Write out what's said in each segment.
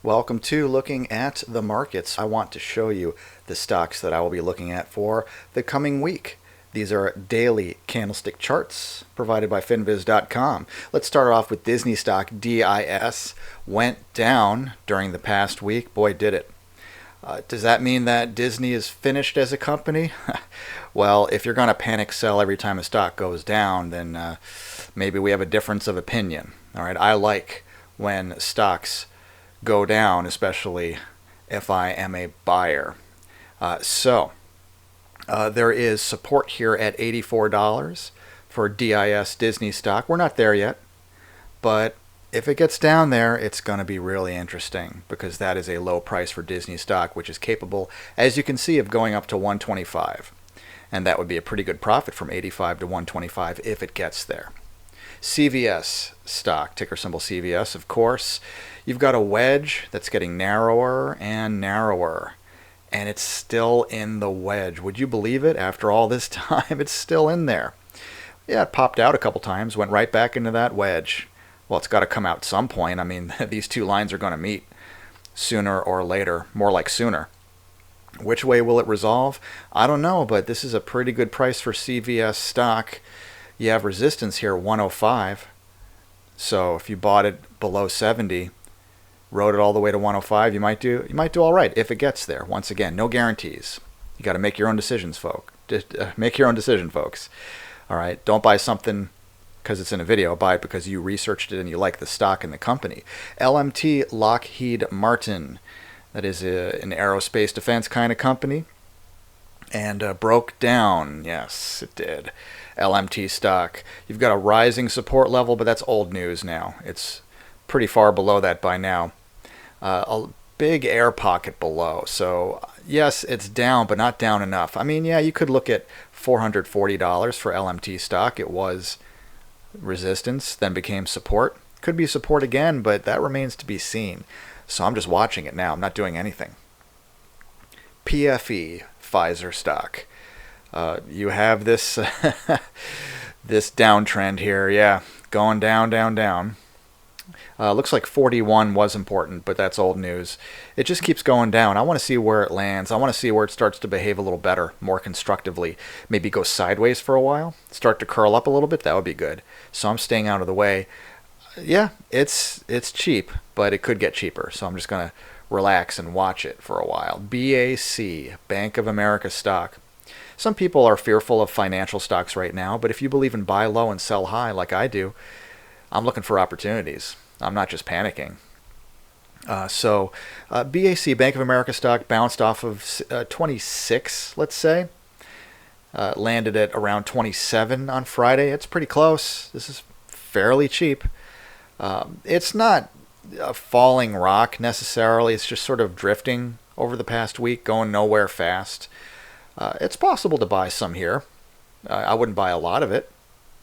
Welcome to Looking at the Markets. I want to show you the stocks that I will be looking at for the coming week. These are daily candlestick charts provided by finviz.com. Let's start off with Disney stock DIS. Went down during the past week. Boy, did it. Does that mean that Disney is finished as a company? Well, if you're going to panic sell every time a stock goes down, then maybe we have a difference of opinion. All right, I like when stocks go down, especially if I am a buyer. There is support here at $84 for DIS Disney stock. We're not there yet, but if it gets down there, it's going to be really interesting because that is a low price for Disney stock, which is capable, as you can see, of going up to 125. And that would be a pretty good profit from 85 to 125 if it gets there. CVS stock, ticker symbol CVS, of course. You've got a wedge that's getting narrower and narrower, and it's still in the wedge. Would you believe it? After all this time, it's still in there. Yeah, it popped out a couple times, went right back into that wedge. Well, it's got to come out at some point. I mean, these two lines are going to meet sooner or later, more like sooner. Which way will it resolve? I don't know, but this is a pretty good price for CVS stock. You have resistance here, 105. So if you bought it below 70, rode it all the way to 105, you might do all right if it gets there. Once again, no guarantees. You got to make your own decisions, folks. Make your own decision, folks. All right, don't buy something because it's in a video. Buy it because you researched it and you like the stock and the company. LMT, Lockheed Martin. That is an aerospace defense kind of company. And broke down. Yes, it did. LMT stock. You've got a rising support level, but that's old news now. It's pretty far below that by now. A big air pocket below. So, yes, it's down, but not down enough. I mean, yeah, you could look at $440 for LMT stock. It was resistance, then became support. Could be support again, but that remains to be seen. So I'm just watching it now. I'm not doing anything. PFE, Pfizer stock. You have this this downtrend here. Yeah, going down, down, down. Looks like 41 was important, but that's old news. It just keeps going down. I want to see where it lands. I want to see where it starts to behave a little better, more constructively. Maybe go sideways for a while, start to curl up a little bit. That would be good. So I'm staying out of the way. Yeah, it's cheap, but it could get cheaper. So I'm just going to relax and watch it for a while. BAC, Bank of America stock. Some people are fearful of financial stocks right now, but if you believe in buy low and sell high like I do, I'm looking for opportunities. I'm not just panicking. BAC, Bank of America stock, bounced off of 26, let's say. Landed at around 27 on Friday. It's pretty close. This is fairly cheap. It's not a falling rock necessarily. It's just sort of drifting over the past week, going nowhere fast. It's possible to buy some here. I wouldn't buy a lot of it,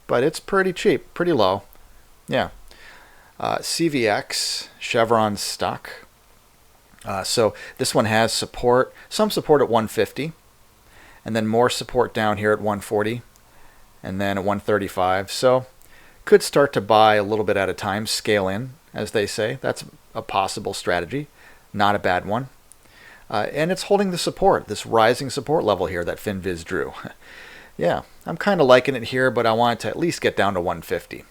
but it's pretty cheap, pretty low. Yeah. CVX, Chevron stock. So this one has support, some support at 150, and then more support down here at 140, and then at 135. So could start to buy a little bit at a time, scale in, as they say. That's a possible strategy, not a bad one. And it's holding the support, this rising support level here that FinViz drew. Yeah, I'm kind of liking it here, but I want it to at least get down to 150.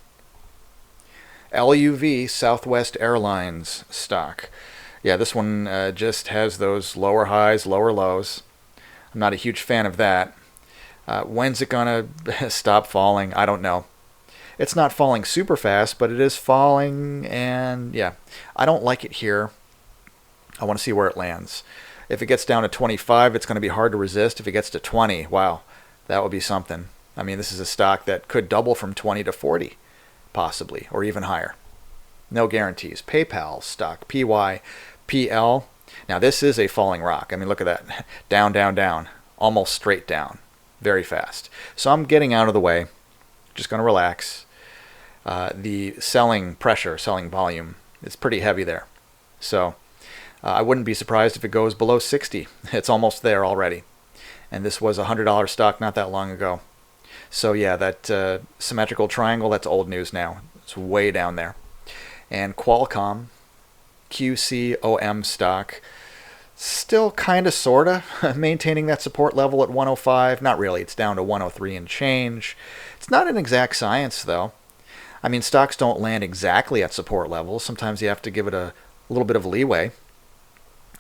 LUV, Southwest Airlines stock. Yeah, this one just has those lower highs, lower lows. I'm not a huge fan of that. When's it going to stop falling? I don't know. It's not falling super fast, but it is falling, and yeah, I don't like it here. I want to see where it lands. If it gets down to 25, it's going to be hard to resist. If it gets to 20, wow, that would be something. I mean, this is a stock that could double from 20 to 40, possibly, or even higher. No guarantees. PayPal stock, PYPL. Now, this is a falling rock. I mean, look at that. Down, down, down. Almost straight down. Very fast. So I'm getting out of the way. Just going to relax. The selling pressure, selling volume is pretty heavy there. So I wouldn't be surprised if it goes below 60. It's almost there already. And this was a $100 stock not that long ago. So yeah, that symmetrical triangle, that's old news now. It's way down there. And Qualcomm, QCOM stock. Still kind of, sort of, maintaining that support level at 105. Not really. It's down to 103 and change. It's not an exact science, though. I mean, stocks don't land exactly at support levels. Sometimes you have to give it a little bit of leeway.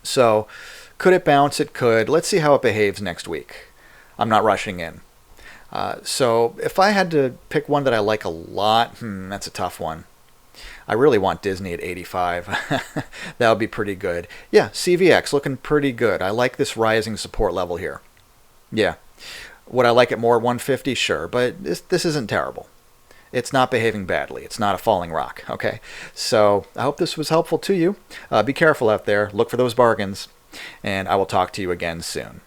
So, could it bounce? It could. Let's see how it behaves next week. I'm not rushing in. So, if I had to pick one that I like a lot, that's a tough one. I really want Disney at 85. That would be pretty good. Yeah, CVX looking pretty good. I like this rising support level here. Yeah. Would I like it more at 150? Sure, but this isn't terrible. It's not behaving badly. It's not a falling rock, okay? So I hope this was helpful to you. Be careful out there. Look for those bargains. And I will talk to you again soon.